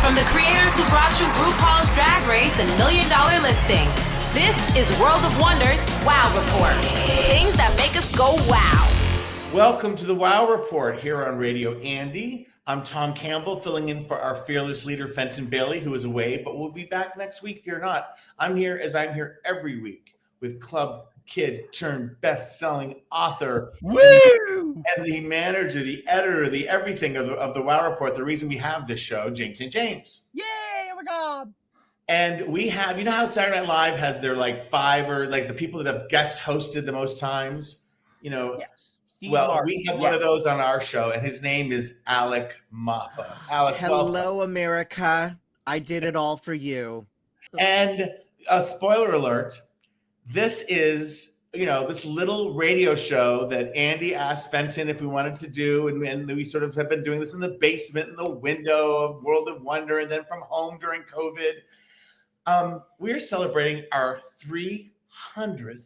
From the creators who brought you RuPaul's Drag Race and $1 Million Listing, this is World of Wonder's Wow Report. Things that make us go wow. Welcome to the Wow Report here on Radio Andy. I'm Tom Campbell, filling in for our fearless leader, Fenton Bailey, who is away, but we'll be back next week if you're not. I'm here every week with Club Kid turned best-selling author, Woo! and the manager, the editor, the everything of the Wow Report, the reason we have this show, James St. James. Yay, oh my God. And we have, you know how Saturday Night Live has their five or the people that have guest hosted the most times? You know, yes. We have one of those on our show, and his name is Alec Mapa. Alec, hello, welcome. America. I did it all for you. And a spoiler alert, this is, this little radio show that Andy asked Fenton if we wanted to do, and we sort of have been doing this in the basement, in the window of World of Wonder, and then from home during COVID. We're celebrating our 300th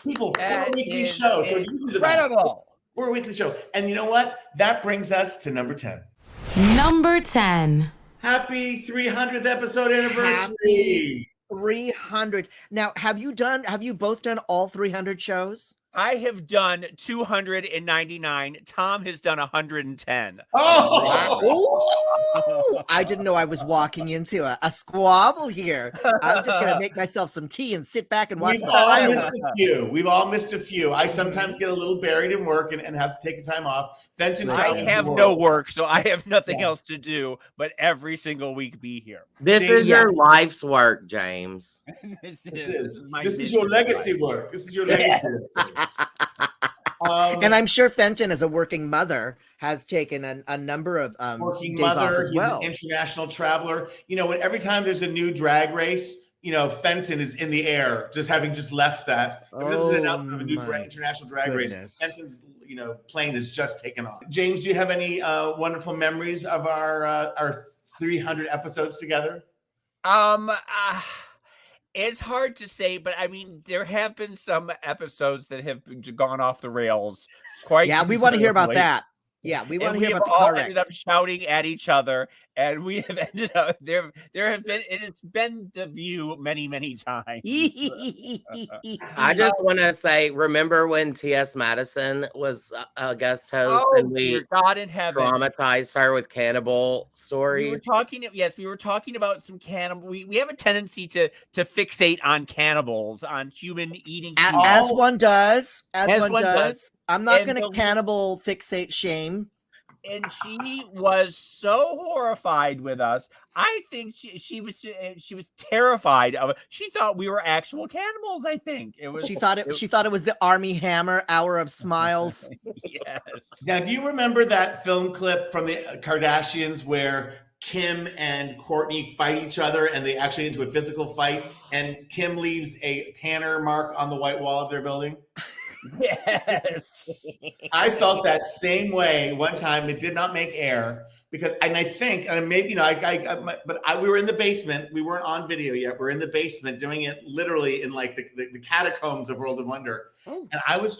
people. We're a weekly show. So you do the incredible. We're a weekly show. And you know what? That brings us to number 10. Number 10. Happy 300th episode anniversary. Happy 300. Now, have you both done all 300 shows? I have done 299. Tom has done 110. Oh! I didn't know I was walking into a squabble here. I'm just going to make myself some tea and sit back and watch the fireworks. We've all missed a few. I sometimes get a little buried in work and have to take a time off. Fenton, I have no work, so I have nothing else to do but every single week be here. This is your life's work, James. This is your legacy work. This is your legacy work. And I'm sure Fenton, as a working mother, has taken a number of working days mother, off as well. He's an international traveler. Every time there's a new drag race, Fenton is in the air, having left that. If this is an announcement of a new international drag race, Fenton's plane has just taken off. James, do you have any wonderful memories of our 300 episodes together? It's hard to say, but I mean, there have been some episodes that have gone off the rails. We want to hear about that. Yeah, we want to hear about the car wrecks. Ended up shouting at each other, and we have ended up it's been the view many, many times. I just want to say, remember when T.S. Madison was a guest host and we God in heaven traumatized her with cannibal stories? We were talking about some cannibal. We have a tendency to fixate on cannibals, on human eating. As one does. I'm not going to cannibal fixate shame. And she was so horrified with us. I think she was terrified of it. She thought we were actual cannibals. I think it was. She thought it was the Army Hammer Hour of Smiles. Yes. Now, do you remember that film clip from the Kardashians where Kim and Courtney fight each other and they actually get into a physical fight, and Kim leaves a tanner mark on the white wall of their building? Yes. I felt that same way one time. It did not make air because, and I think, and maybe, we were in the basement. We weren't on video yet. We're in the basement doing it literally in the catacombs of World of Wonder. Oh. And I was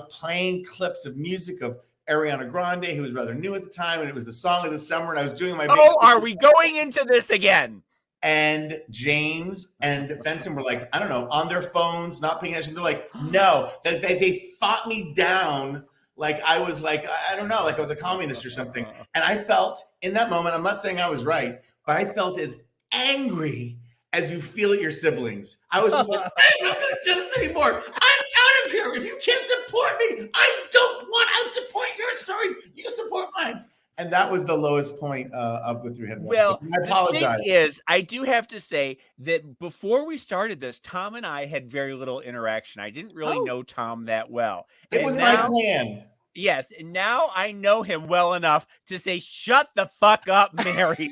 playing clips of music of Ariana Grande, who was rather new at the time. And it was the song of the summer. And I was doing my are we going into this again? And James and Fenton were I don't know, on their phones, not paying attention. They're like, no, that they fought me down. I was I don't know, I was a communist or something. And I felt in that moment, I'm not saying I was right, but I felt as angry as you feel at your siblings. I was just I'm not going to do this anymore. I'm out of here. If you can't support me, I'll support your stories. You support mine. And that was the lowest point of the 300. Well, I apologize. The thing is, I do have to say that before we started this, Tom and I had very little interaction. I didn't really know Tom that well. It was my plan. Yes, and now I know him well enough to say, "Shut the fuck up, Mary."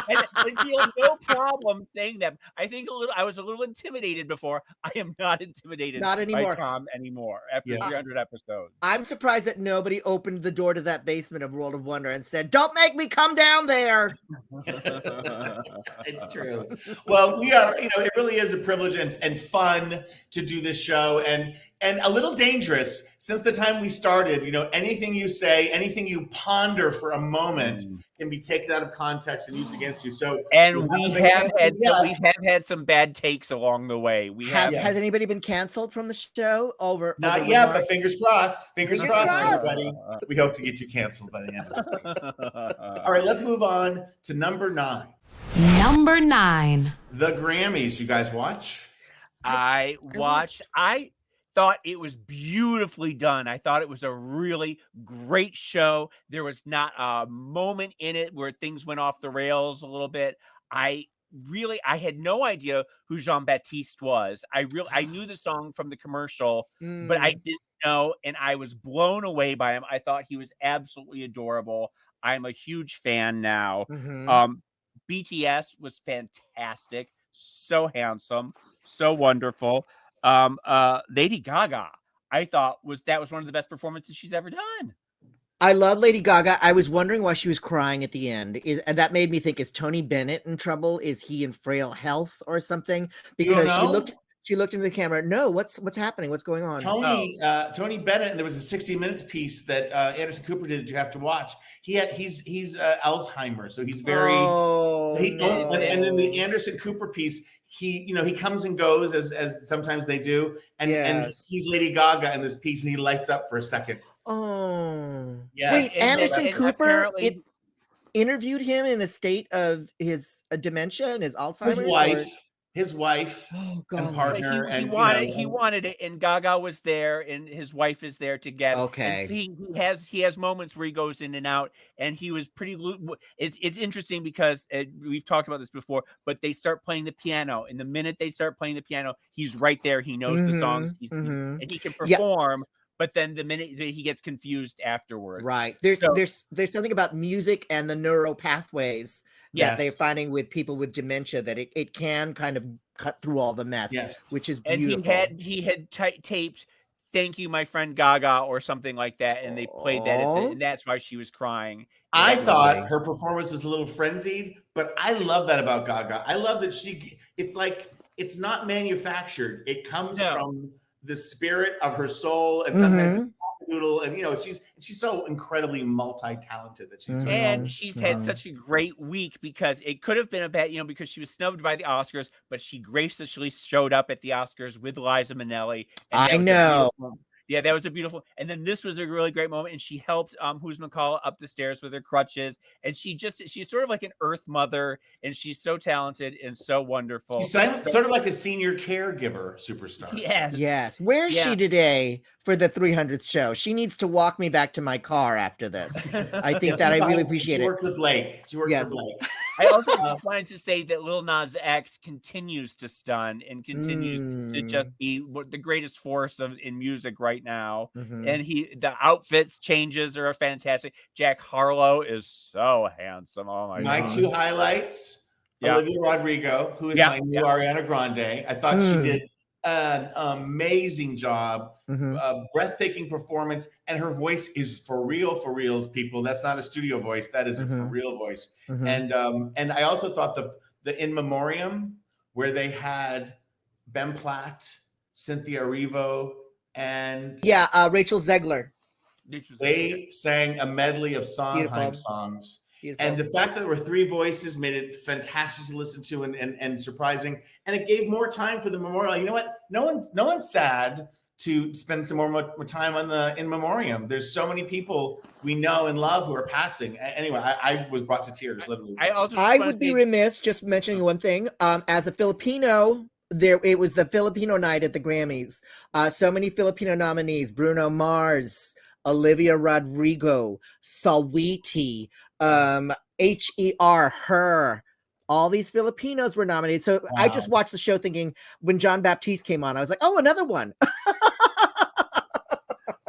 and feel no problem saying that. I was a little intimidated before. I am not intimidated by Tom anymore after 300 episodes. I'm surprised that nobody opened the door to that basement of World of Wonder and said, "Don't make me come down there." It's true. Well, we are, it really is a privilege and fun to do this show, and a little dangerous since the time we started started, anything you say, anything you ponder for a moment can be taken out of context and used against you. So, and we have had some bad takes along the way. Has anybody been canceled from the show over? Not over yet, remarks? but fingers crossed. Fingers crossed, crossed. everybody. We hope to get you canceled by the end of this thing. All right, let's move on to number 9. Number 9. The Grammys. You guys watch? I watched. I thought it was beautifully done. I thought it was a really great show. There was not a moment in it where things went off the rails a little bit. I had no idea who Jean-Baptiste was. I knew the song from the commercial, but I didn't know, and I was blown away by him. I thought he was absolutely adorable. I'm a huge fan now. BTS was fantastic, so handsome, so wonderful. Lady Gaga, I thought that was one of the best performances she's ever done. I love Lady Gaga. I was wondering why she was crying at the end. And that made me think, is Tony Bennett in trouble? Is he in frail health or something? Because she looked into the camera. No, what's happening? What's going on? Tony Bennett, and there was a 60 Minutes piece that Anderson Cooper did that you have to watch. He's Alzheimer's, so he's very. And in the Anderson Cooper piece, he comes and goes as sometimes they do, and he sees Lady Gaga in this piece, and he lights up for a second. Oh, yes. Wait, Anderson Cooper interviewed him in a state of his dementia and his Alzheimer's. His wife and partner, he wanted it, and Gaga was there, and his wife is there together. Okay, and he has moments where he goes in and out, and he was pretty. It's interesting because we've talked about this before, but they start playing the piano, and the minute they start playing the piano, he's right there. He knows the songs, and he can perform. But then the minute he gets confused afterwards, right? There's something about music and the neural pathways that they're finding with people with dementia, that it can kind of cut through all the mess, which is beautiful. And he had taped "Thank You, My Friend Gaga" or something like that, and they played that, and that's why she was crying. I thought her performance was a little frenzied, but I love that about Gaga. I love that it's like, it's not manufactured. It comes from the spirit of her soul, and sometimes doodle, and she's so incredibly multi-talented that she's doing. And she's had such a great week, because it could have been a bad, because she was snubbed by the Oscars, but she graciously showed up at the Oscars with Liza Minnelli. I know. Yeah, that was a beautiful. And then this was a really great moment, and she helped Who's McCall up the stairs with her crutches, and she's sort of like an Earth mother, and she's so talented and so wonderful. She's sort of like a senior caregiver superstar. Yes. Where's she today for the 300th show? She needs to walk me back to my car after this. I think that I really appreciate it. She worked with Blake. For Blake. I also wanted to say that Lil Nas X continues to stun and continues to just be the greatest force in music right now. And the outfits changes are fantastic. Jack Harlow is so handsome. Oh my God. 2 highlights. Olivia Rodrigo, who is my new Ariana Grande. I thought she did an amazing job, breathtaking performance, and her voice is for reals, people. That's not a studio voice. That is a for real voice. And I also thought the In Memoriam, where they had Ben Platt, Cynthia Erivo, and Rachel Zegler. They sang a medley of Sondheim songs. Beautiful. And the fact that there were 3 voices made it fantastic to listen to and surprising. And it gave more time for the memorial. You know what? No one's sad to spend some more time on the In Memoriam. There's so many people we know and love who are passing. Anyway, I was brought to tears, literally. I would be remiss just mentioning one thing. As a Filipino, it was the Filipino night at the Grammys. So many Filipino nominees: Bruno Mars, Olivia Rodrigo, Saweetie, Her. All these Filipinos were nominated. So I just watched the show thinking, when Jean-Baptiste came on, I was like, oh, another one.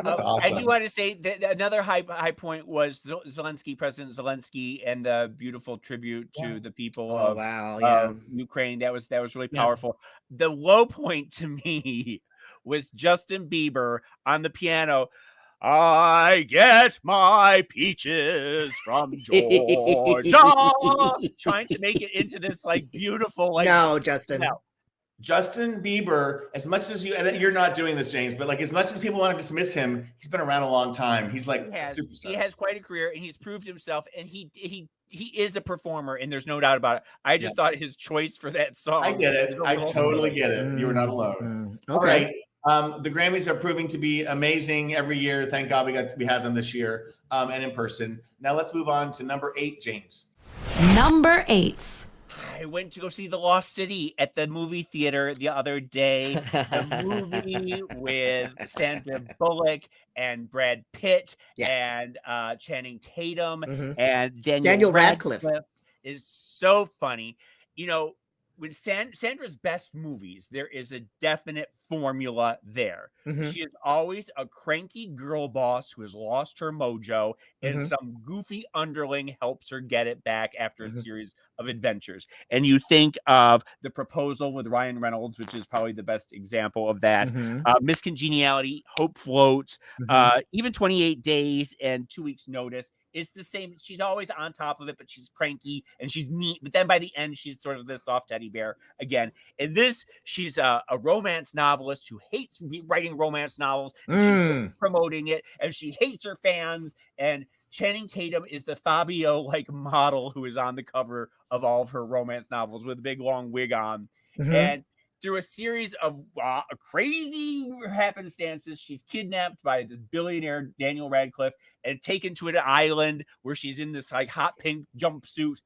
That's awesome. I do want to say that another high point was President Zelensky, and the beautiful tribute to the people of Ukraine. That was really powerful. The low point to me was Justin Bieber on the piano. I get my peaches from Georgia. Trying to make it into this beautiful No, Justin. Justin Bieber, as much as you're not doing this, James, but like as much as people want to dismiss him, he's been around a long time. He's like a superstar. He has quite a career, and he's proved himself, and he is a performer, and there's no doubt about it. I just thought his choice for that song. I get it. I totally get it. You were not alone. Okay. All right. The Grammys are proving to be amazing every year. Thank God we had them this year and in person. Now let's move on to number 8, James. Number 8. I went to go see The Lost City at the movie theater the other day. The movie with Sandra Bullock and Brad Pitt and Channing Tatum and Daniel Radcliffe is so funny. You know, with Sandra's best movies, there is a definite formula there. She is always a cranky girl boss who has lost her mojo, and some goofy underling helps her get it back after a series of adventures. And you think of The Proposal with Ryan Reynolds, which is probably the best example of that. Miss Congeniality, Hope Floats, even 28 Days and 2 Weeks Notice. It's the same. She's always on top of it, but she's cranky and she's neat. But then by the end, she's sort of this soft teddy bear again. In this, she's a romance novelist who hates writing romance novels. She's promoting it, and she hates her fans. And Channing Tatum is the Fabio-like model who is on the cover of all of her romance novels with a big long wig on. And through a series of crazy happenstances, she's kidnapped by this billionaire Daniel Radcliffe and taken to an island where she's in this like hot pink jumpsuit,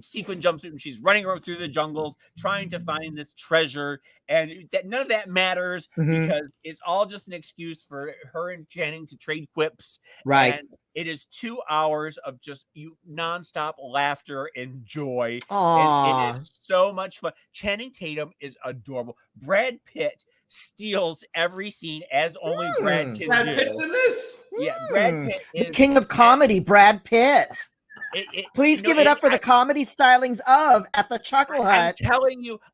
sequin jumpsuit, and she's running around through the jungles trying to find this treasure. And that none of that matters because it's all just an excuse for her and Channing to trade quips. Right. And it is 2 hours of just nonstop laughter and joy. Aww. And it is so much fun. Channing Tatum is adorable. Brad Pitt steals every scene as only Brad can do. Brad Pitt's in this? Yeah, Brad Pitt is the king of comedy, Brad Pitt. Please give it up for the comedy stylings of At the Chuckle Hut.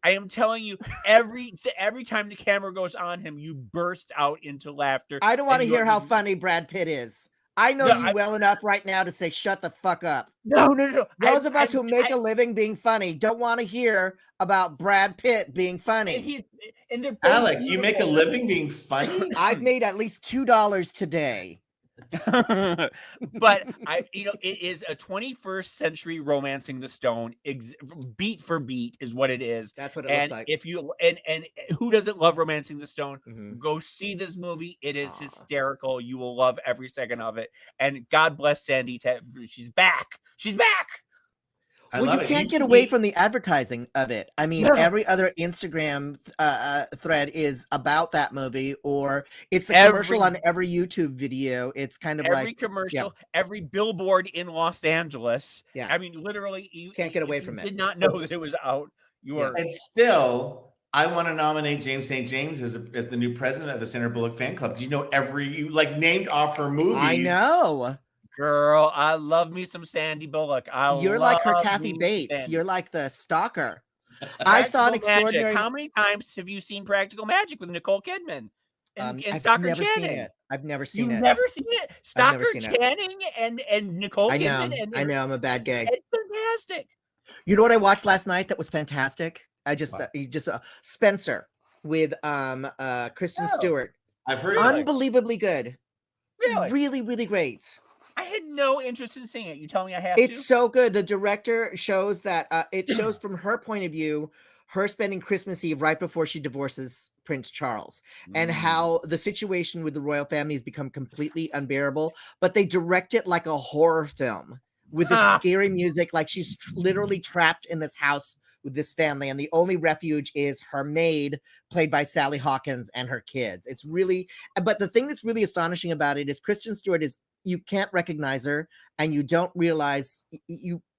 I am telling you, every time the camera goes on him, you burst out into laughter. I don't want to hear how funny Brad Pitt is. I know you well enough right now to say, shut the fuck up. No. Those of us who make a living being funny don't want to hear about Brad Pitt being funny. Alec, you make a living being funny? I've made at least $2 today. But it is a 21st century Romancing the Stone, beat for beat is what it is. That's what it looks like. If you and who doesn't love Romancing the Stone? Go see this movie. It is hysterical. You will love every second of it. And God bless Sandy. She's back. Well, you can't get away from the advertising of it. I mean, every other Instagram thread is about that movie, or it's the commercial on every YouTube video. It's kind of every commercial, every billboard in Los Angeles. Yeah. I mean, literally, you can't get away from it. Did not know that it was out. And still, I want to nominate James St. James as the new president of the Sandra Bullock fan club. Do you know you named off her movies? I know. Girl, I love me some Sandy Bullock. You're like her Kathy Bates. Sandy. You're like the stalker. I saw an extraordinary. Magic. How many times have you seen Practical Magic with Nicole Kidman and I've Stalker never Channing? Seen it. I've never seen it. You've never seen it? Stalker Channing and Nicole Kidman. I know. I'm a bad gay. It's fantastic. You know what I watched last night that was fantastic? I just Spencer with Kristen Stewart. I've heard unbelievably good. Really? Really, really great. I had no interest in seeing it. You tell me I have It's so good. The director shows that it shows from her point of view, her spending Christmas Eve right before she divorces Prince Charles, and how the situation with the royal family has become completely unbearable. But they direct it like a horror film with the scary music, like she's literally trapped in this house with this family, and the only refuge is her maid, played by Sally Hawkins, and her kids. It's really, but the thing that's really astonishing about it is Kristen Stewart you can't recognize her, and you don't realize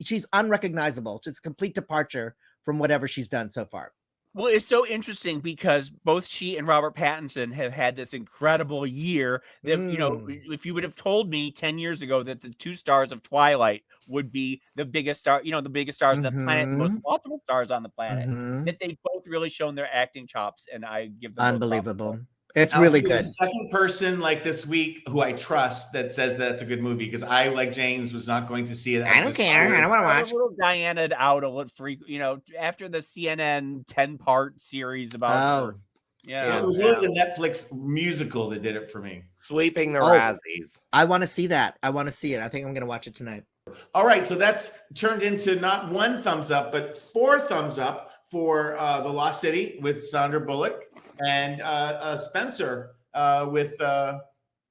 she's unrecognizable. It's a complete departure from whatever she's done so far. Well, it's so interesting because both she and Robert Pattinson have had this incredible year that, if you would have told me 10 years ago that the 2 stars of Twilight would be the biggest star, the biggest stars on the planet, the most multiple stars on the planet, that they've both really shown their acting chops, and I give them unbelievable. It's really good. The second person like this week who I trust that says that's a good movie, because I, like James, was not going to see it. I don't care. I don't want to watch. A little Diana'd out a little after the CNN 10-part series about her. Yeah, it was really the Netflix musical that did it for me. Sweeping the Razzies. I want to see that. I want to see it. I think I'm going to watch it tonight. All right, so that's turned into not 1 thumbs up, but 4 thumbs up for The Lost City with Sandra Bullock and Spencer with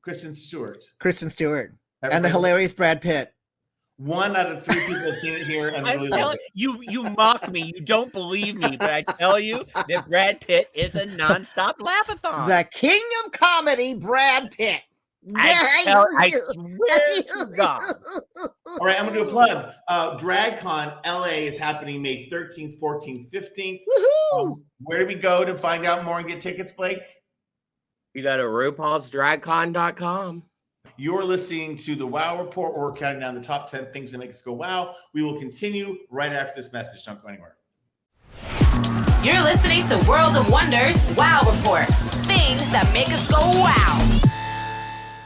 Kristen Stewart. And the hilarious Brad Pitt. 1 out of 3 people have seen it here and really love it. You mock me. You don't believe me, but I tell you that Brad Pitt is a nonstop laugh-a-thon. The king of comedy, Brad Pitt. I swear to God. All right, I'm going to do a plug. DragCon LA is happening May 13th, 14th, 15th. Where do we go to find out more and get tickets, Blake? You go to RuPaulsDragCon.com. You're listening to the Wow Report. We're counting down the top 10 things that make us go wow. We will continue right after this message. Don't go anywhere. You're listening to World of Wonders Wow Report. Things that make us go wow.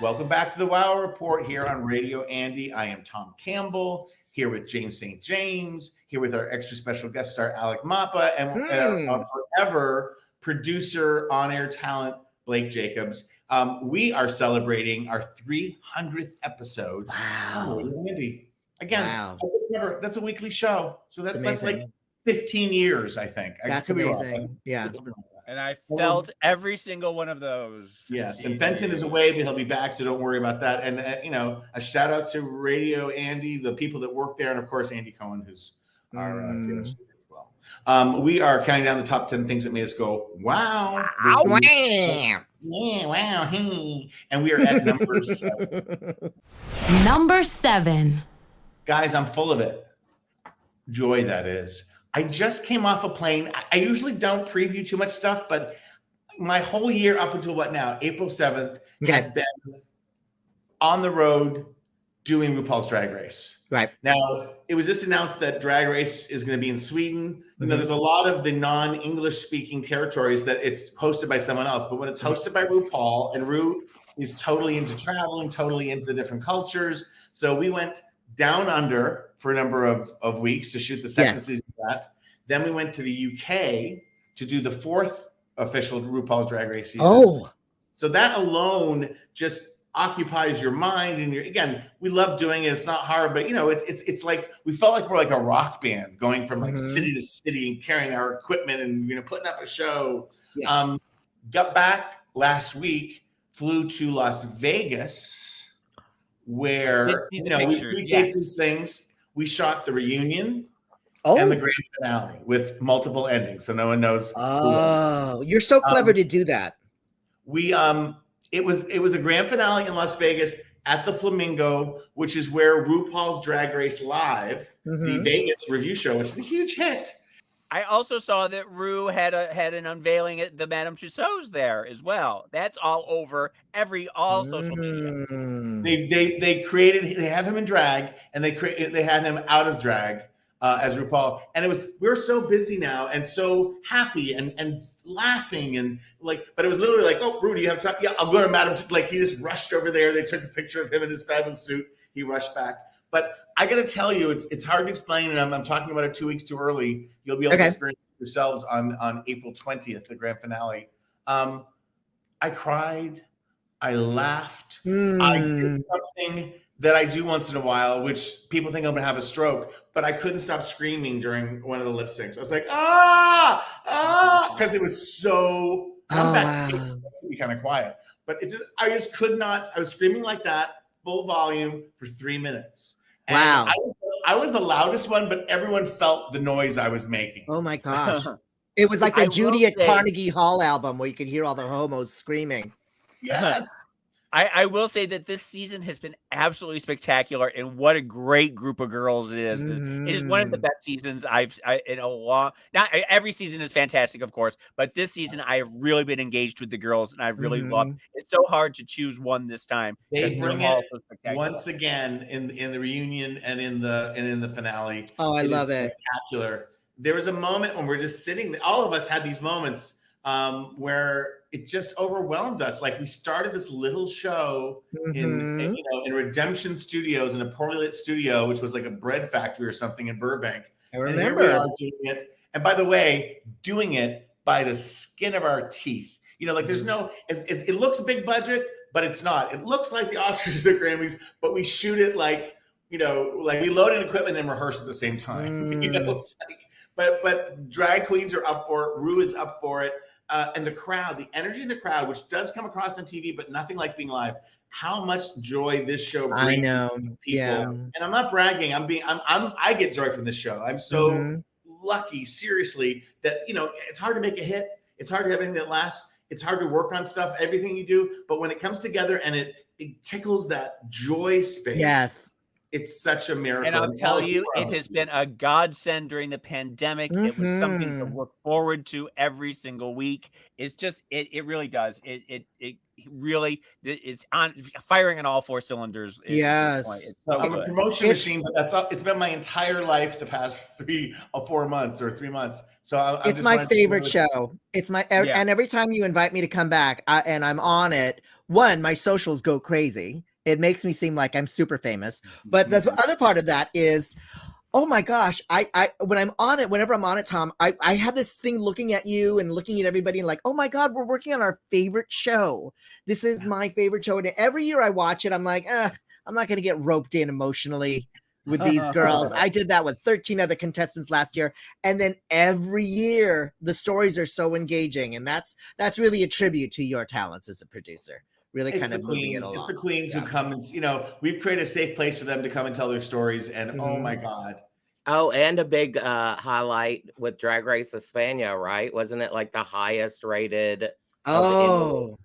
Welcome back to the Wow Report here on Radio Andy. I am Tom Campbell, here with James St. James, here with our extra special guest star, Alec Mapa, and our forever producer, on-air talent, Blake Jacobs. We are celebrating our 300th episode. Wow. Andy. Again, that's a weekly show. So that's like 15 years, I think. That's amazing. Yeah. And I felt every single one of those. Yes, and Fenton is away, but he'll be back, so don't worry about that. And, a shout out to Radio Andy, the people that work there, and, of course, Andy Cohen, who's our as well. We are counting down the top 10 things that made us go, wow. Wow. Yeah, wow. And we are at number 7. Number 7. Guys, I'm full of it. Joy, that is. I just came off a plane. I usually don't preview too much stuff, but my whole year up until April 7th, has been on the road doing RuPaul's Drag Race. Right. Now, it was just announced that Drag Race is going to be in Sweden. You know, there's a lot of the non-English speaking territories that it's hosted by someone else, but when it's hosted by RuPaul, and Ru is totally into traveling, totally into the different cultures. So we went down under for a number of weeks to shoot the second season of that. Then we went to the UK to do the 4th official RuPaul's Drag Race season. Oh. So that alone just occupies your mind. And again, we love doing it. It's not hard, but it's like, we felt like we're like a rock band going from like city to city and carrying our equipment and, putting up a show. Yeah. Got back last week, flew to Las Vegas, where, we take these things. We shot the reunion and the grand finale with multiple endings, so no one knows. Oh, you're so clever to do that. We it was a grand finale in Las Vegas at the Flamingo, which is where RuPaul's Drag Race Live, the Vegas review show, which is a huge hit. I also saw that Ru had an unveiling at the Madame Tussauds there as well. That's all over all social media. They have him in drag, and they had him out of drag as RuPaul, and we're so busy now and so happy and laughing and but it was literally like, oh, Ru, do you have time? Yeah, I'll go to Madame. He just rushed over there. They took a picture of him in his fabulous suit. He rushed back, but I got to tell you, it's hard to explain, and I'm talking about it 2 weeks too early. You'll be able to experience it yourselves on April 20th, the grand finale. I cried. I laughed. I did something that I do once in a while, which people think I'm going to have a stroke, but I couldn't stop screaming during one of the lip syncs. I was like, because it was so, be kind of quiet, but I just could not. I was screaming like that, full volume for 3 minutes. And wow. I was the loudest one, but everyone felt the noise I was making. Oh my gosh. It was like the Judy at Carnegie Hall album where you could hear all the homos screaming. Yes. I will say that this season has been absolutely spectacular, and what a great group of girls it is. It is one of the best seasons I've in a long. Not every season is fantastic, of course, but this season I have really been engaged with the girls, and I've really loved. It's so hard to choose one this time. They bring it once again in the reunion and in the finale. Oh, I love it! Spectacular. There was a moment when we're just sitting. All of us had these moments where it just overwhelmed us. Like we started this little show in Redemption Studios, in a poorly lit studio, which was like a bread factory or something in Burbank. I remember. And here we are doing it. And by the way, doing it by the skin of our teeth. You know, like there's no, it looks big budget, but it's not. It looks like the Oscars or the Grammys, but we shoot it like, you know, like we load in equipment and rehearse at the same time. You know, it's like, but drag queens are up for it. Ru is up for it. And the crowd, the energy in the crowd, which does come across on TV, but nothing like being live. How much joy this show brings to people. Yeah. And I'm not bragging. I get joy from this show. I'm so lucky, seriously, that, you know, it's hard to make a hit. It's hard to have anything that lasts. It's hard to work on stuff, everything you do. But when it comes together and it tickles that joy space. Yes. It's such a miracle. And I'll tell you, it has been a godsend during the pandemic. It was something to look forward to every single week. It's just, it really does. It really, it's on firing on all four cylinders. Yes. It's so I'm a promotion machine, but it's been my entire life the past 3 or 4 months or 3 months. So it's my favorite show. It's my, and every time you invite me to come back and I'm on it, my socials go crazy. It makes me seem like I'm super famous. But the other part of that is, oh my gosh, I when I'm on it, whenever I'm on it, Tom, I have this thing looking at you and looking at everybody and like, oh my God, we're working on our favorite show. This is my favorite show. And every year I watch it, I'm like, I'm not going to get roped in emotionally with these girls. I did that with 13 other contestants last year. And then every year the stories are so engaging. And that's really a tribute to your talents as a producer. Really kind of moving it along. It's the queens who come and, you know, we've created a safe place for them to come and tell their stories. And oh my God. Oh, and a big highlight with Drag Race España, right? Wasn't it like the highest rated? Oh,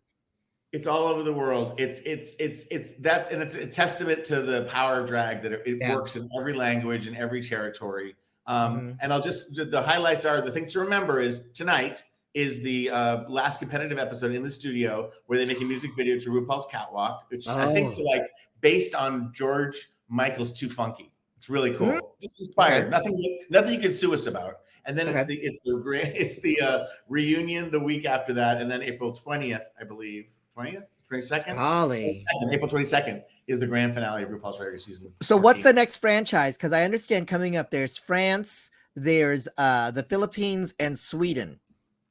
it's all over the world. It's a testament to the power of drag that it works in every language and every territory. And the highlights are, the things to remember is tonight is the last competitive episode in the studio where they make a music video to RuPaul's Catwalk, which I think is like based on George Michael's Too Funky. It's really cool. It's inspired. Nothing you can sue us about. And then it's the reunion the week after that, and then April 20th, I believe. 20th? 22nd? Golly. April 22nd is the grand finale of RuPaul's Drag Race season. So 14. What's the next franchise? Because I understand coming up there's France, there's the Philippines, and Sweden.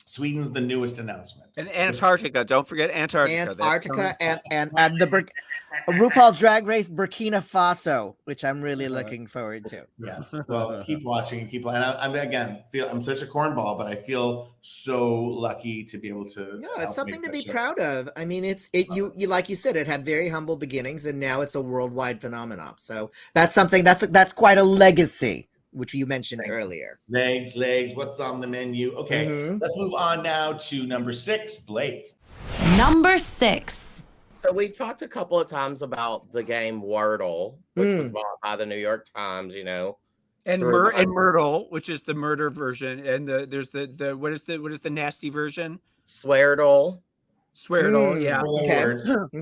Sweden's the newest announcement. And Antarctica. Don't forget Antarctica. Antarctica and the RuPaul's Drag Race Burkina Faso, which I'm really looking forward to. Yes. Well, keep watching and keep playing. I'm such a cornball, but I feel so lucky to be able to. No, it's something to be proud of. I mean, you like you said, it had very humble beginnings, and now it's a worldwide phenomenon. So that's something that's quite a legacy, which you mentioned earlier. Legs, what's on the menu? Okay, let's move on now to number 6, Blake. Number 6. So we talked a couple of times about the game Wordle, which was bought by the New York Times, you know. And Myrtle, which is the murder version, and there's the what is the nasty version? Sweardle, yeah. Okay.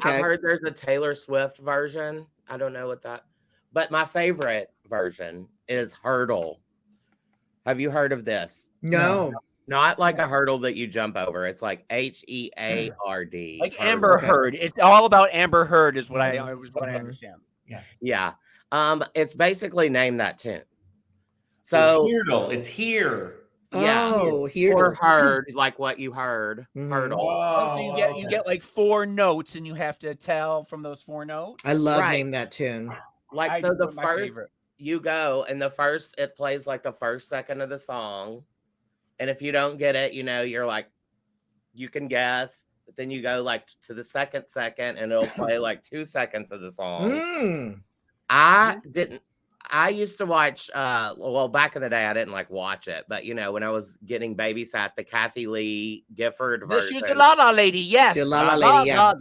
I've heard there's a Taylor Swift version. I don't know what that, but my favorite version is Heardle. Have you heard of this? No. Not like a hurdle that you jump over. It's like Heard. Like Amber Heard. It's all about Amber Heard is what I understand. Yeah. It's basically Name That Tune. So it's here. Yeah. Oh, here. Or heard, like what you heard. Heardle. Oh, so you get like 4 notes and you have to tell from those 4 notes. I love Name That Tune. Like, so the first you go and it plays like the first second of the song. And if you don't get it, you know, you're like, you can guess, but then you go like to the second and it'll play like 2 seconds of the song. I used to watch, back in the day, I didn't like watch it, but you know, when I was getting babysat, the Kathy Lee Gifford version. She's the La La Lady, yes. The La La Lady, yeah.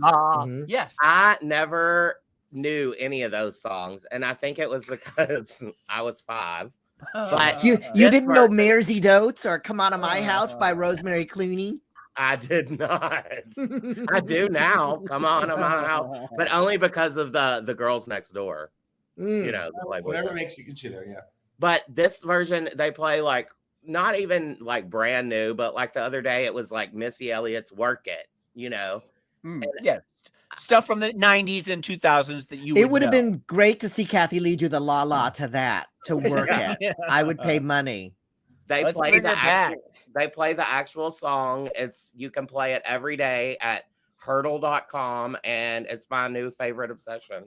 Yes. I never knew any of those songs, and I think it was because I was 5. But you didn't know Mersey Dotes or Come On to My House by Rosemary Clooney? I did not. I do now. Come On to My House, but only because of the Girls Next Door. You know, whatever makes you get you there, yeah. But this version, they play like not even like brand new, but like the other day, it was like Missy Elliott's "Work It," you know. Yes. Stuff from the 90s and 2000s that you It would know. have been great to see Kathy Lee do the la la to that, to work it. I would pay money. They Let's play bring the her back. actual, they play the actual song. You can play it every day at Heardle.com, and it's my new favorite obsession.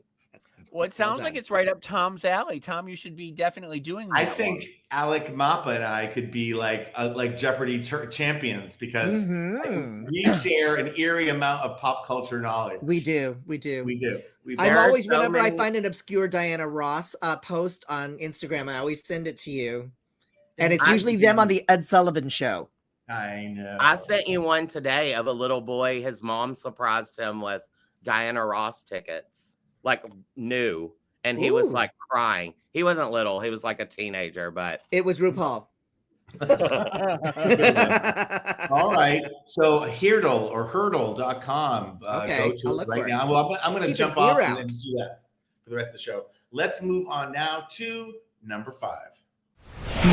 Well, it sounds like it's right up Tom's alley. Tom, you should be definitely doing that. I think Alec, Mapa, and I could be like Jeopardy champions because we share an eerie amount of pop culture knowledge. We do. I'm always, whenever I find an obscure Diana Ross post on Instagram, I always send it to you. And it's usually them on the Ed Sullivan Show. I know. I sent you one today of a little boy. His mom surprised him with Diana Ross tickets, like new. And he was like crying. He wasn't little. He was like a teenager, but it was RuPaul. All right. So Heardle or Heardle.com. Okay, go to it right now. Well, I'm going to jump off and do that for the rest of the show. Let's move on now to number 5.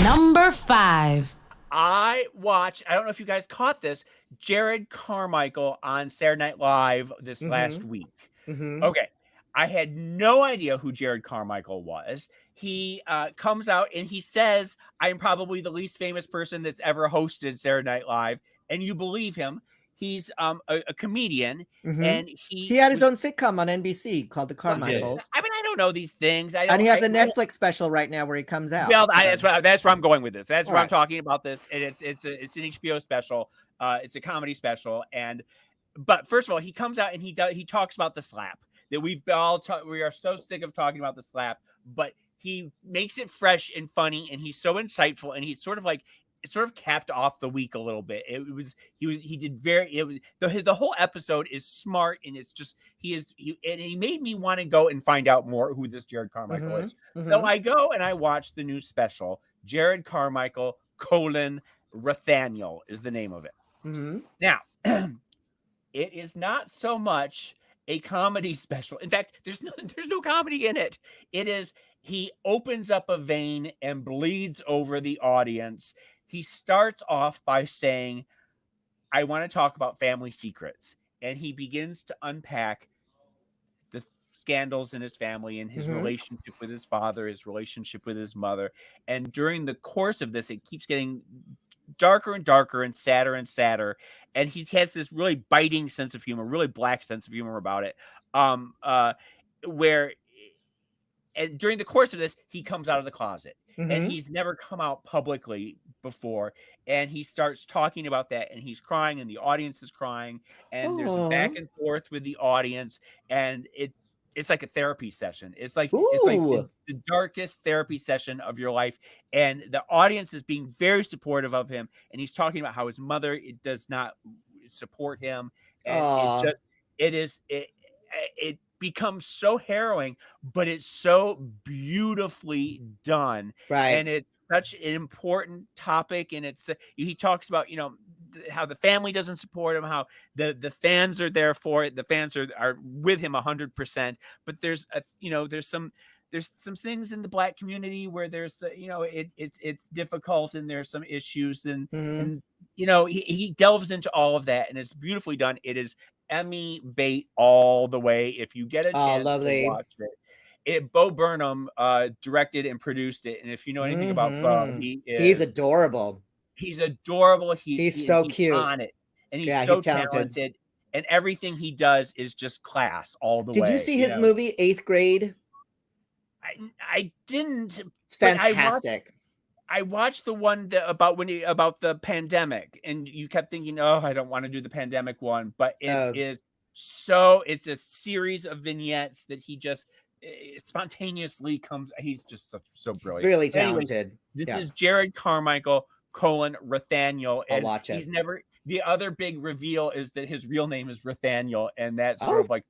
Number 5. I don't know if you guys caught this, Jarrod Carmichael on Saturday Night Live this last week. Okay. I had no idea who Jarrod Carmichael was. He comes out and he says, I'm probably the least famous person that's ever hosted Saturday Night Live. And you believe him. He's a comedian, and he had his own sitcom on NBC called The Carmichaels. I mean, I don't know these things. And he has a Netflix special right now where he comes out. Well, that's where I'm going with this. That's where I'm talking about this. And it's an HBO special. It's a comedy special. But first of all, he comes out and he talks about the slap that we are so sick of talking about the slap, but he makes it fresh and funny, and he's so insightful, and he's sort of capped off the week a little bit. The whole episode is smart, and it's just he made me want to go and find out more who this Jarrod Carmichael is. So I go and I watch the new special, Jarrod Carmichael : Rathaniel is the name of it. Now, it is not so much a comedy special. In fact, there's no comedy in it. It is, he opens up a vein and bleeds over the audience. He starts off by saying, I want to talk about family secrets. And he begins to unpack the scandals in his family and his relationship with his father, his relationship with his mother. And during the course of this, it keeps getting darker and darker and sadder. And he has this really biting sense of humor, really black sense of humor about it. And during the course of this, he comes out of the closet. And he's never come out publicly before. And he starts talking about that, and he's crying, and the audience is crying. And there's a back and forth with the audience. And it's like a therapy session. It's like the darkest therapy session of your life. And the audience is being very supportive of him. And he's talking about how his mother does not support him. And it becomes so harrowing, but it's so beautifully done. Right. And it's such an important topic. And he talks about, how the family doesn't support him, how the fans are there for it. The fans are with him 100%. But there's some things in the Black community where there's it's difficult, and there's some issues, and he delves into all of that, and it's beautifully done. It is Emmy bait all the way. If you get a chance to watch it. Bo Burnham directed and produced it, and if you know anything about Bo, he's adorable. He's adorable. He's so cute on it, and he's so talented. And everything he does is just class all the way. Did you see his movie 8th Grade? I didn't. It's fantastic. I watched the one about the pandemic, and you kept thinking, "Oh, I don't want to do the pandemic one," but it's a series of vignettes that he just spontaneously comes. He's just so brilliant, really talented. Anyway, this is Jarrod Carmichael : Rathaniel. I'll watch it. The other big reveal is that his real name is Rathaniel, and that's sort of like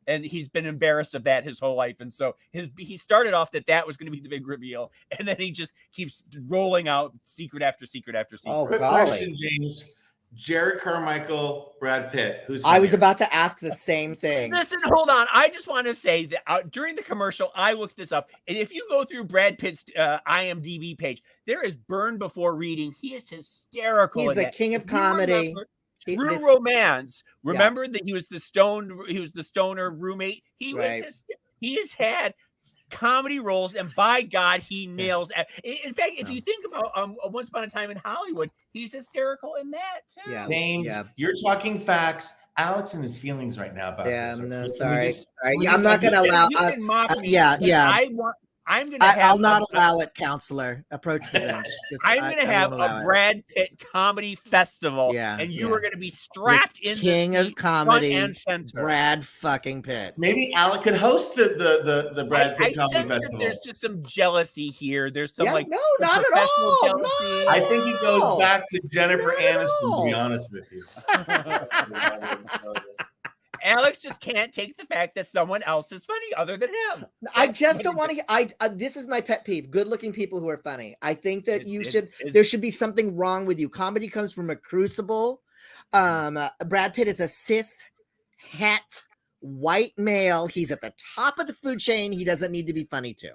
and he's been embarrassed of that his whole life. And so he started off that was going to be the big reveal. And then he just keeps rolling out secret after secret after secret. Oh, Quick golly. question, James. Jarrod Carmichael, Brad Pitt. I was about to ask the same thing. Listen, hold on. I just want to say that during the commercial, I looked this up. And if you go through Brad Pitt's IMDb page, there is Burn Before Reading. He is hysterical. He's the king of comedy. True Romance. Remember that he was the stoner roommate. He has had comedy roles, and by God, he nails. In fact, if you think about Once Upon a Time in Hollywood, he's hysterical in that too. Yeah. James, you're talking facts. Alex and his feelings right now about this. No, sorry. I'm not going to allow. You can mock me. I'm gonna have. I'll not allow it, counselor. Approach the bench. I'm gonna have a Brad Pitt comedy festival, and you are gonna be strapped in King of comedy, and Brad fucking Pitt. Maybe Alec could host the Brad Pitt comedy festival. There's just some jealousy here. There's some not at all. Jealousy. I think he goes back to Jennifer Aniston. To be honest with you. Alex just can't take the fact that someone else is funny other than him. I just don't want to. This is my pet peeve. Good-looking people who are funny. I think that there should be something wrong with you. Comedy comes from a crucible. Brad Pitt is a cis het white male. He's at the top of the food chain. He doesn't need to be funny too.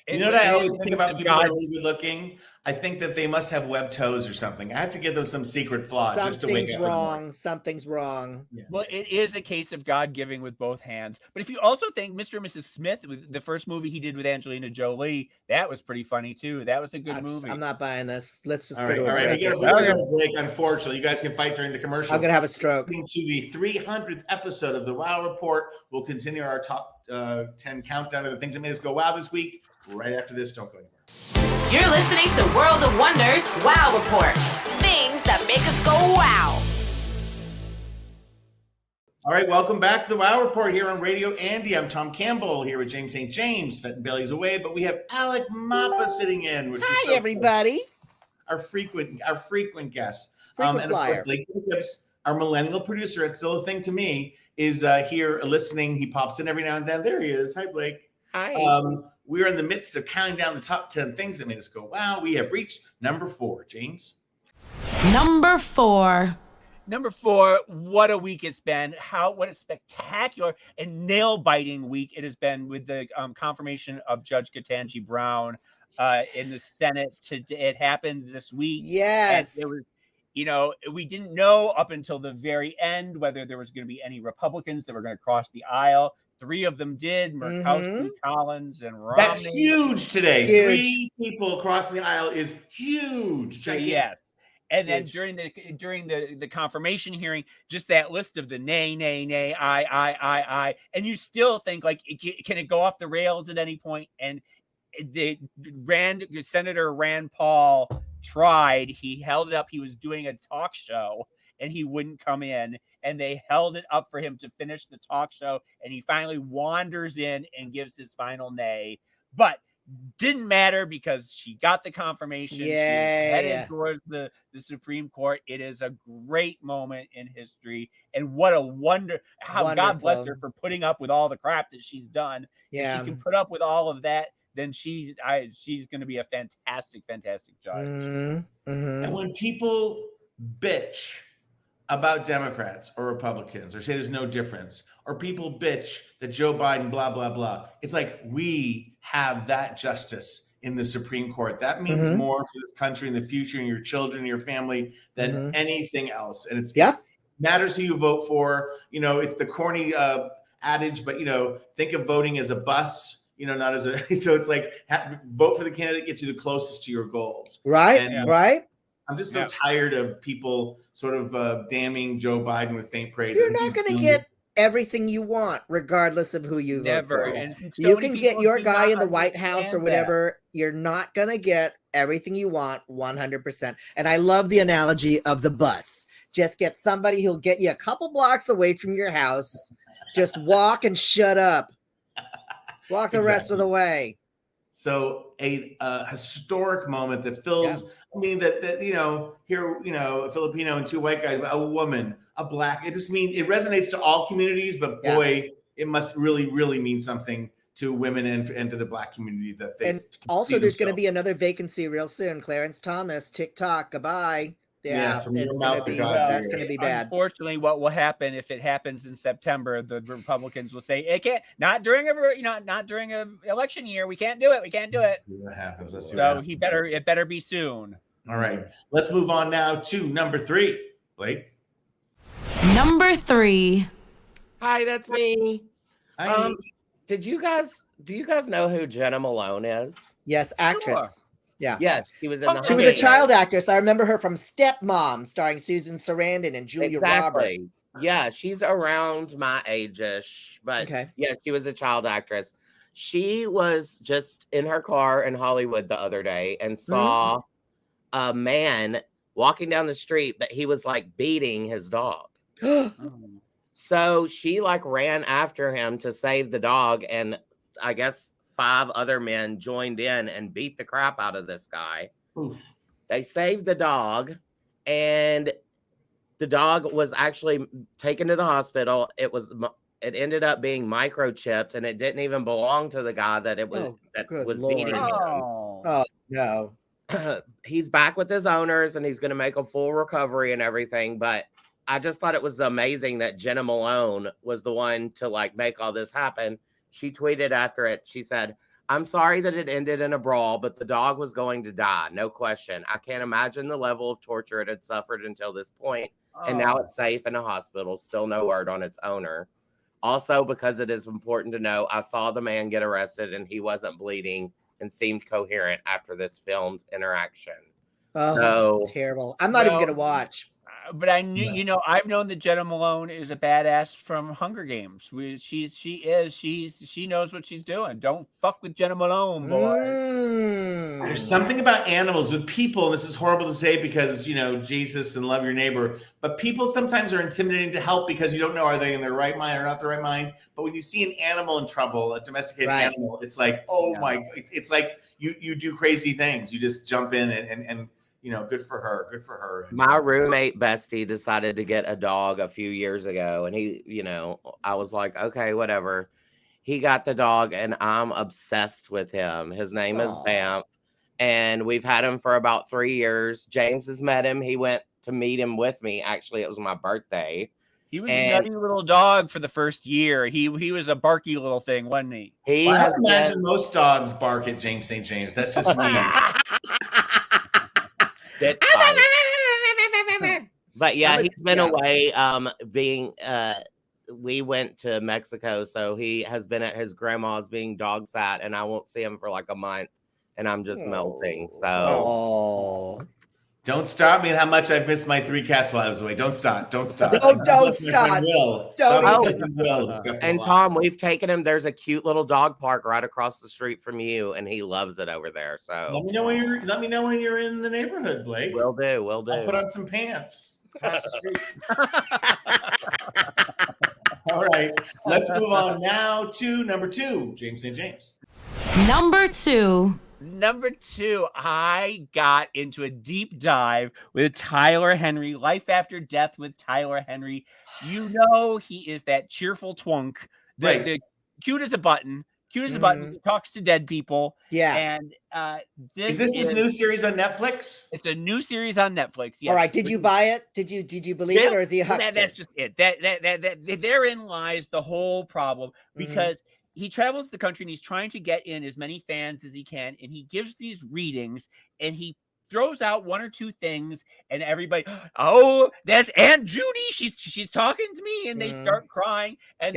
You know what I always think about people that are really good looking? I think that they must have webbed toes or something. I have to give them some secret flaw just to wake up. Something's wrong. Yeah. Well, it is a case of God giving with both hands. But if you also think Mr. and Mrs. Smith, the first movie he did with Angelina Jolie, that was pretty funny too. That was a good movie. I'm not buying this. Let's just go to a break. We're going to break, unfortunately. You guys can fight during the commercial. I'm going to have a stroke. To the 300th episode of the Wow Report. We'll continue our top 10 countdown of the things that made us go wow this week. Right after this, don't go anywhere. You're listening to World of Wonders Wow Report. Things that make us go wow. All right, welcome back to the Wow Report here on Radio Andy. I'm Tom Campbell here with James St. James. Fenton Bailey's away, but we have Alec Mapa sitting in. Which Hi, everybody. Our frequent guest. Frequent flyer. Blake Jacobs, our millennial producer, it's still a thing to me, is here listening. He pops in every now and then. There he is. Hi, Blake. Hi. We're in the midst of counting down the top 10 things that made us go, wow. We have reached number 4, James. Number 4. Number 4, what a week it's been. What a spectacular and nail-biting week it has been with the confirmation of Judge Ketanji Brown in the Senate. It happened this week. Yes. And it was, we didn't know up until the very end whether there was going to be any Republicans that were going to cross the aisle. 3 of them did, Murkowski, Collins, and Romney. That's huge today. Huge. 3 people crossing the aisle is huge. Gigantic. Yes. And then during the confirmation hearing, just that list of the nay, I. And you still think, like, can it go off the rails at any point? And Senator Rand Paul tried. He held it up. He was doing a talk show. And he wouldn't come in, and they held it up for him to finish the talk show, and he finally wanders in and gives his final nay. But didn't matter because she got the confirmation. She headed towards the Supreme Court. It is a great moment in history, and what a wonder! How God bless her for putting up with all the crap that she's done. Yeah, if she can put up with all of that. Then she's going to be a fantastic judge. And when people bitch about Democrats or Republicans or say there's no difference, or people bitch that Joe Biden, blah, blah, blah. It's like we have that justice in the Supreme Court. That means more for this country in the future and your children and your family than anything else. And it matters who you vote for. It's the corny adage, but, think of voting as a bus, not as a, so it's like vote for the candidate that gets you the closest to your goals. Right. Right. I'm just so tired of people sort of damning Joe Biden with faint praise. You're not going to get everything you want, regardless of who you vote for. You can get your guy in the White House or whatever. You're not going to get everything you want 100%. And I love the analogy of the bus. Just get somebody who'll get you a couple blocks away from your house. Just walk and shut up. Walk the rest of the way. So a historic moment that fills, I mean, that here, a Filipino and 2 white guys, a woman, a black, it just means, it resonates to all communities, but boy, it must really, really mean something to women and to the black community that they. And also there's going to be another vacancy real soon. Clarence Thomas, TikTok, goodbye. Yeah, that's going to be bad. Unfortunately, what will happen if it happens in September? The Republicans will say it can't. Not during an election year. We can't do it. We can't do it. Let's see what happens. It better be soon. All right, let's move on now to number 3, Blake. Number 3. Hi, that's me. I, Do you guys know who Jena Malone is? Yes, actress. Sure. Yeah. Yes, she was in the She was a Hunger child Games. actress. I remember her from Stepmom, starring Susan Sarandon and Julia Roberts. Yeah, she's around my age-ish, but Okay. yeah, she was a child actress. She was just in her car in Hollywood the other day and saw a man walking down the street, but he was like beating his dog. So she like ran after him to save the dog, and I guess 5 other men joined in and beat the crap out of this guy. Oof. They saved the dog, and the dog was actually taken to the hospital. It ended up being microchipped, and it didn't even belong to the guy that it was good beating him. Oh no. He's back with his owners, and he's going to make a full recovery and everything. But I just thought it was amazing that Jena Malone was the one to like make all this happen. She tweeted after it. She said, "I'm sorry that it ended in a brawl, but the dog was going to die. No question. I can't imagine the level of torture it had suffered until this point. And now it's safe in a hospital. Still no word on its owner. Also, because it is important to know, I saw the man get arrested and he wasn't bleeding and seemed coherent after this filmed interaction." Oh, terrible. I'm not even going to watch. But I knew, I've known that Jena Malone is a badass from Hunger Games. She knows what she's doing. Don't fuck with Jena Malone, boy. There's something about animals with people, and this is horrible to say because, Jesus and love your neighbor, but people sometimes are intimidating to help because you don't know, are they in their right mind or not their right mind? But when you see an animal in trouble, a domesticated animal, it's like, it's like you do crazy things. You just jump in and good for her. Good for her. My roommate bestie decided to get a dog a few years ago, and he, I was like, okay, whatever. He got the dog, and I'm obsessed with him. His name is Bamf, and we've had him for about 3 years. James has met him. He went to meet him with me. Actually, it was my birthday. He was a nutty little dog for the first year. He was a barky little thing, wasn't he? I imagine most dogs bark at James St. James. That's just me. But yeah, he's been away we went to Mexico, so he has been at his grandma's being dog sat, and I won't see him for like a month, and I'm just melting. So don't stop me on how much I've missed my 3 cats while I was away. Don't stop. Don't stop. Don't stop. And Tom, we've taken him. There's a cute little dog park right across the street from you, and he loves it over there. So let me know when you're in the neighborhood, Blake. Will do. I'll put on some pants across the street. All right, let's move on now to number 2, James St. James. Number 2. Number 2, I got into a deep dive with Tyler Henry, Life After Death with Tyler Henry. He is that cheerful twunk, the cute as a button. He talks to dead people. Yeah. And is this his new series on Netflix? It's a new series on Netflix. Yes. All right. Did you buy it? Did you believe it, or is he a huckster? That's just it. That therein lies the whole problem, because he travels the country and he's trying to get in as many fans as he can, and he gives these readings and he throws out 1 or 2 things, and everybody, that's Aunt Judy. She's talking to me, and they start crying, and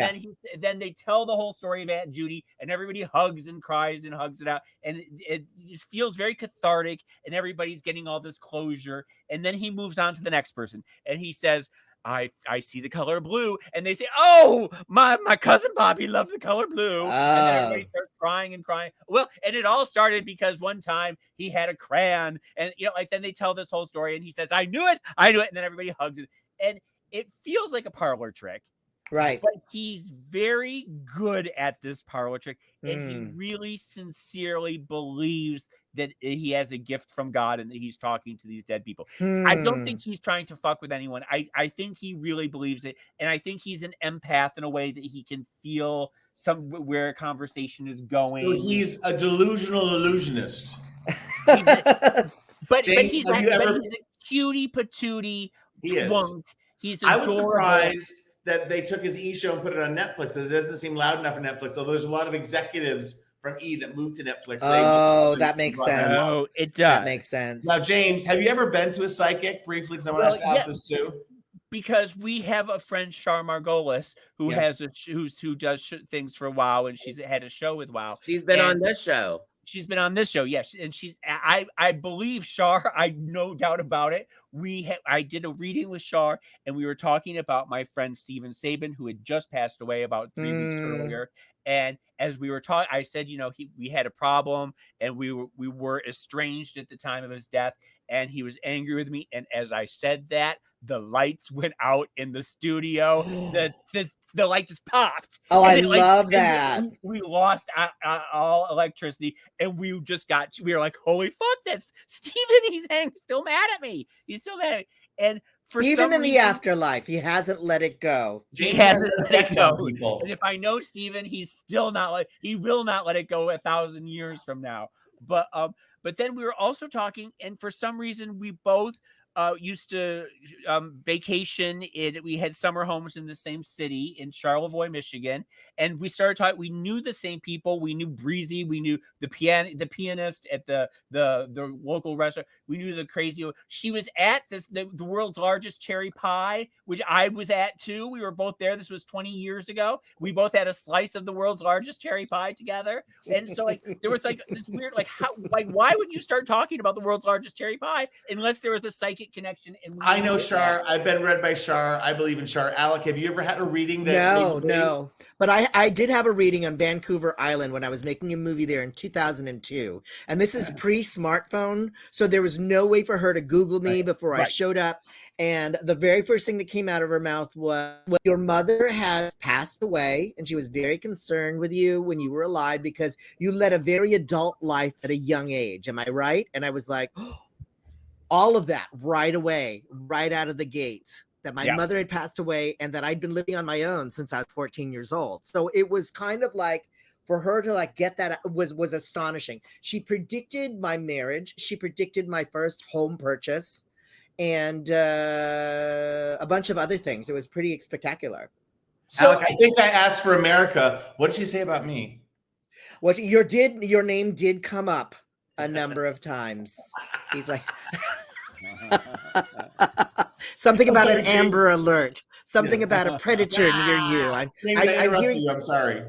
then they tell the whole story of Aunt Judy, and everybody hugs and cries and hugs it out, and it feels very cathartic, and everybody's getting all this closure, and then he moves on to the next person, and he says, I see the color blue, and they say, "Oh, my cousin Bobby loved the color blue," and then everybody starts crying and crying. Well, and it all started because one time he had a crayon, and then they tell this whole story, and he says, "I knew it," and then everybody hugs it, and it feels like a parlor trick. Right. But he's very good at this parlor trick, and he really sincerely believes that he has a gift from God and that he's talking to these dead people. I don't think he's trying to fuck with anyone. I think he really believes it, and I think he's an empath in a way that he can feel where a conversation is going. So he's a delusional illusionist. But he's a cutie patootie twunk. He's adorable. I was surprised that they took his E! show and put it on Netflix. It doesn't seem loud enough for Netflix, although there's a lot of executives from E! that moved to Netflix. That makes sense. Oh, it does. That makes sense. Now, James, have you ever been to a psychic briefly? Because I want to ask this too. Because we have a friend, Char Margolis, who Yes. who does things for WoW, and she's had a show with WoW. She's been on this show. She's been on this show, yes, and I believe Char. I no doubt about it. I did a reading with Char, and we were talking about my friend Steven Sabin, who had just passed away about 3 weeks earlier. And as we were talking, I said, we had a problem, and we were estranged at the time of his death, and he was angry with me. And as I said that, the lights went out in the studio. The light just popped. Oh, I love that. We lost all electricity, and we were like, holy fuck, that's Steven. He's still mad at me. He's still mad at me. And for even in the afterlife, he hasn't let it go. He hasn't let it go. And if I know Steven, he's still not he will not let it go 1,000 years from now. But then we were also talking, and for some reason we both used to vacation we had summer homes in the same city in Charlevoix, Michigan, and we started talking. We knew the same people. We knew Breezy. We knew the pianist at the local restaurant. We knew the crazy. She was at the world's largest cherry pie, which I was at too. We were both there. This was 20 years ago. We both had a slice of the world's largest cherry pie together, and so there was this weird why would you start talking about the world's largest cherry pie unless there was a psychic connection? And I know Char. I've been read by Char. I believe in Char. Alec, have you ever had a reading that? No. But I did have a reading on Vancouver Island when I was making a movie there in 2002. And this is pre-smartphone. So there was no way for her to Google me before I showed up. And the very first thing that came out of her mouth was, your mother has passed away, and she was very concerned with you when you were alive because you led a very adult life at a young age. Am I right? And I was like, all of that right away, right out of the gate, that my mother had passed away and that I'd been living on my own since I was 14 years old. So it was kind of like, for her to get that was astonishing. She predicted my marriage. She predicted my first home purchase and a bunch of other things. It was pretty spectacular. So Alec, I think I asked for America. What did she say about me? Your name did come up a number of times. He's like something about an Amber Alert, something about a predator near you. I'm hearing you. I'm sorry.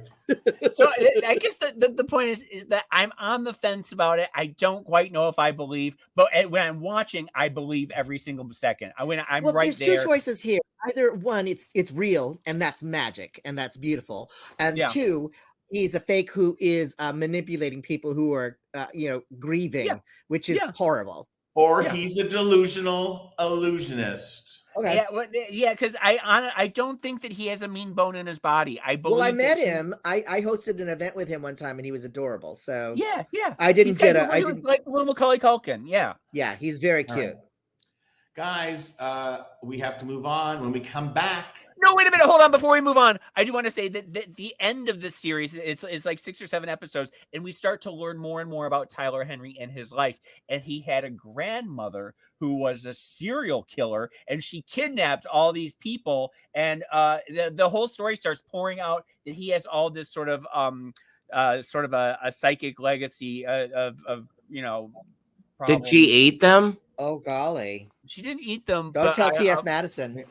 So I guess the point is that I'm on the fence about it. I don't quite know if I believe, but when I'm watching, I believe every single second. I'm right there's there. Two choices here. Either one, it's real, and that's magic, and that's beautiful. And two, he's a fake who is manipulating people who are, grieving, which is horrible. Or he's a delusional illusionist. Okay. Because I don't think that he has a mean bone in his body. I met him. I hosted an event with him one time, and he was adorable. So I didn't like little Macaulay Culkin. Yeah, he's very cute. Right. Guys, we have to move on. When we come back. No, wait a minute. Hold on. Before we move on, I do want to say that the end of this series, it's like 6 or 7 episodes, and we start to learn more and more about Tyler Henry and his life. And he had a grandmother who was a serial killer, and she kidnapped all these people. And the whole story starts pouring out that he has all this sort of a psychic legacy of problems. Did she eat them? Oh, golly. She didn't eat them. Don't tell T.S. Madison.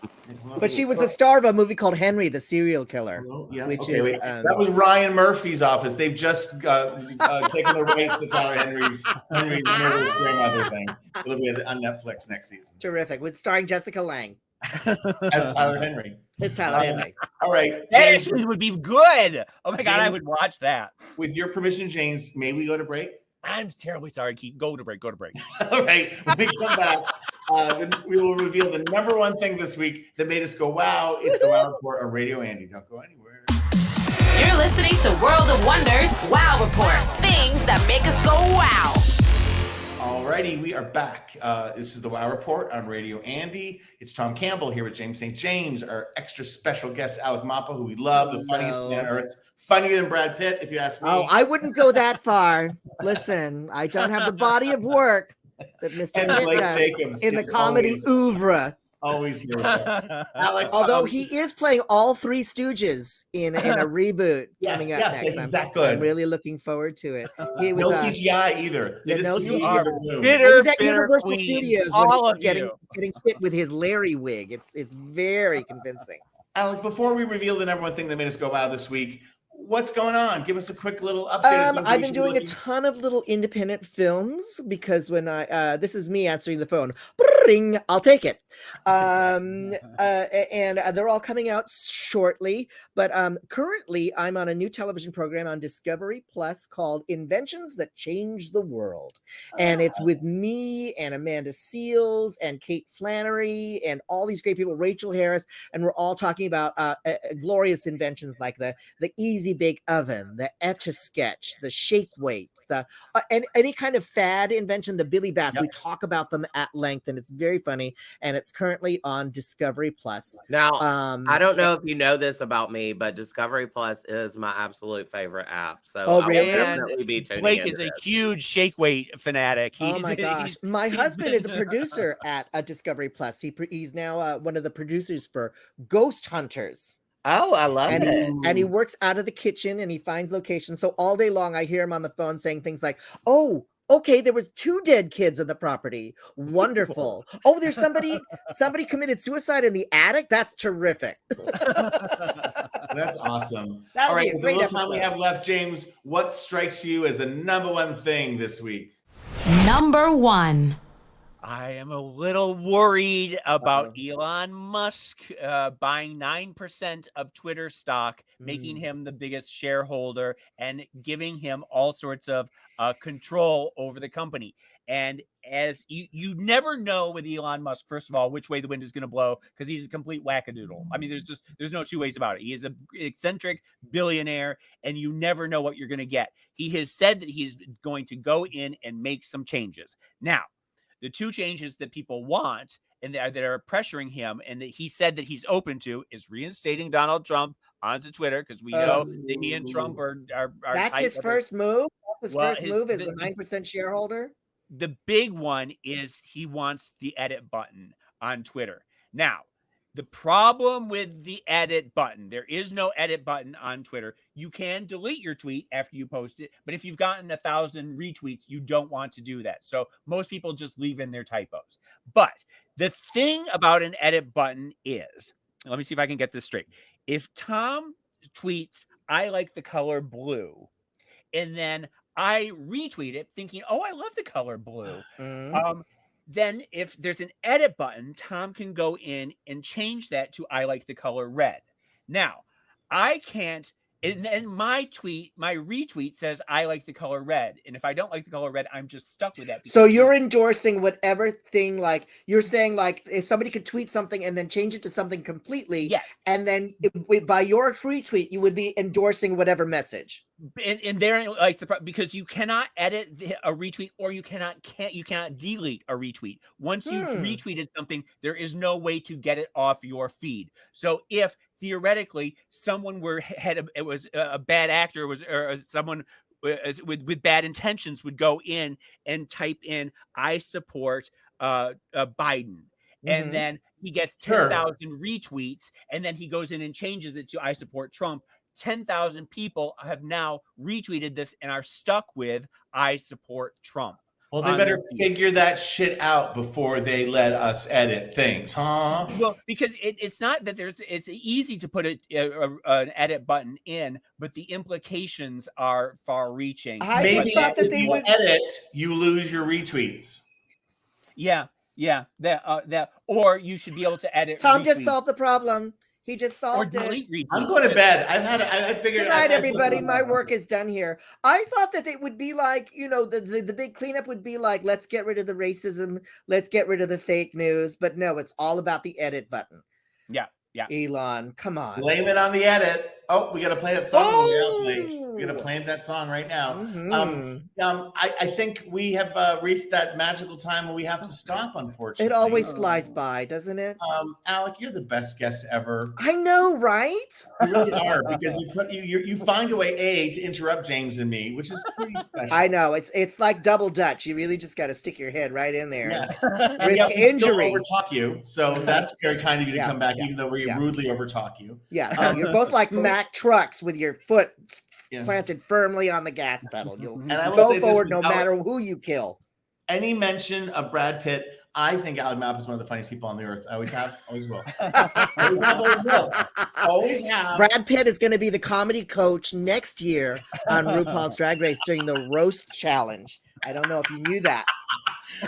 But she was a star of a movie called Henry, the Serial Killer. That was Ryan Murphy's office. They've just taken the rights to Tyler Henry's murderous grandmother thing. It'll be on Netflix next season. Terrific. With starring Jessica Lange. As Tyler Henry. It's Tyler Henry. All right. That actually would be good. Oh, my God, I would watch that. With your permission, James, may we go to break? I'm terribly sorry. Go to break. All right. When we come back, we will reveal the number one thing this week that made us go, wow. It's the Wow Report on Radio Andy. Don't go anywhere. You're listening to World of Wonders Wow Report. Things that make us go wow. All righty. We are back. This is the Wow Report on Radio Andy. It's Tom Campbell here with James St. James, our extra special guest, Alec Mapa, who we love, the funniest man on earth. Funnier than Brad Pitt, if you ask me. Oh, I wouldn't go that far. Listen, I don't have the body of work that Mr. Pitt does in the comedy oeuvre. Always here with us. Alec, Although he is playing all three Stooges in a reboot coming up next. Is that good? I'm really looking forward to it. He was no CGI either. They just no keep CGI. the room. He was at Universal queens, Studios all when of getting you. fit with his Larry wig. It's very convincing. Alec, before we reveal the number one thing that made us go wow this week, what's going on? Give us a quick little update. I've been doing a ton of little independent films because when this is me answering the phone. Ring, I'll take it. And they're all coming out shortly. But currently, I'm on a new television program on Discovery Plus called Inventions That Change the World. And it's with me and Amanda Seales and Kate Flannery and all these great people, Rachel Harris. And we're all talking about glorious inventions like the Easy Bake Oven, the Etch-a-Sketch, the Shake Weight, the and any kind of fad invention, the Billy Bass. Yep. We talk about them at length, and it's very funny. And it's currently on Discovery Plus. Now, I don't know if you know this about me, but Discovery Plus is my absolute favorite app. So I will definitely be tuning Blake into is a this. huge Shake Weight fanatic. Oh my gosh. My husband is a producer at Discovery Plus. He's now one of the producers for Ghost Hunters. Oh, I love it. And he works out of the kitchen and he finds locations. So all day long, I hear him on the phone saying things like, "Oh, okay, there was 2 dead kids on the property. Wonderful. Oh, there's somebody committed suicide in the attic. That's terrific." That's awesome. That'll All right, be a with the great little time we episode. have left, James, what strikes you as the number one thing this week? Number 1. I am a little worried about Elon Musk buying 9% of Twitter stock, making him the biggest shareholder and giving him all sorts of control over the company. And as you never know with Elon Musk, first of all, which way the wind is going to blow, because he's a complete wackadoodle. I mean, there's no two ways about it. He is an eccentric billionaire, and you never know what you're going to get. He has said that he's going to go in and make some changes. Now, the 2 changes that people want and that are pressuring him and that he said that he's open to is reinstating Donald Trump onto Twitter, because we know that he and Trump are that's his first move. That's his first move as a 9% shareholder. The big one is he wants the edit button on Twitter. Now, the problem with the edit button, there is no edit button on Twitter. You can delete your tweet after you post it, but if you've gotten 1,000 retweets, you don't want to do that. So most people just leave in their typos. But the thing about an edit button is, let me see if I can get this straight. If Tom tweets, "I like the color blue," and then I retweet it thinking, "Oh, I love the color blue." Then if there's an edit button, Tom can go in and change that to "I like the color red." Now, I can't, and then my retweet says "I like the color red." And if I don't like the color red, I'm just stuck with that. So you're endorsing whatever thing, like you're saying, like if somebody could tweet something and then change it to something completely, and then by your retweet, you would be endorsing whatever message. And there, like because you cannot edit a retweet, or you cannot delete a retweet. Once you've retweeted something, there is no way to get it off your feed. So if theoretically someone was a bad actor, or someone with bad intentions would go in and type in "I support Biden," and then he gets 10,000 retweets, and then he goes in and changes it to "I support Trump." 10,000 people have now retweeted this and are stuck with "I support Trump." Well, they better figure that shit out before they let us edit things, huh? Well, because it's not that it's easy to put an edit button in, but the implications are far-reaching. Maybe if you edit, you lose your retweets. Yeah, that or you should be able to edit. Tom just solved the problem. He just solved it. I'm going to bed. I figured. Good night, everybody. My work is done here. I thought that it would be like, the big cleanup would be like, let's get rid of the racism, let's get rid of the fake news. But no, it's all about the edit button. Yeah. Elon, come on. Blame it on the edit. Oh, we got to play that song. We're gonna play that song right now. Mhm. I think we have reached that magical time when we have to stop, unfortunately. It always flies by, doesn't it? Alec, you're the best guest ever. I know, right? You really are, because you find a way to interrupt James and me, which is pretty special. I know, it's like double Dutch. You really just got to stick your head right in there. Yes, Risk yet we injury. still overtalk you, so that's very kind of you to come back, even though we rudely overtalk you. Yeah, you're both like Mack trucks with your foot planted firmly on the gas pedal. You'll go forward no matter who you kill. Any mention of Brad Pitt, I think Alec Mapa is one of the funniest people on the earth. I always have, always will. Always have. Brad Pitt is going to be the comedy coach next year on RuPaul's Drag Race during the roast challenge. I don't know if you knew that.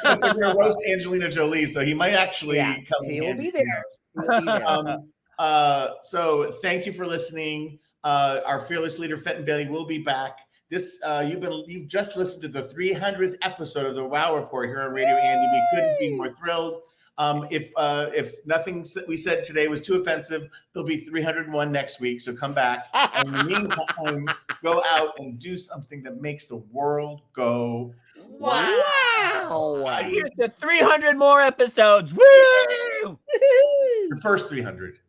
But we're going to roast Angelina Jolie, so he might actually come in. He will be there. He'll be there. So thank you for listening. Our fearless leader, Fenton Bailey, will be back. This you've just listened to the 300th episode of the Wow Report here on Radio Andy. We couldn't be more thrilled. If nothing we said today was too offensive, there'll be 301 next week. So come back. And in the meantime, go out and do something that makes the world go wow. Here's the 300 more episodes. Woo! The first 300.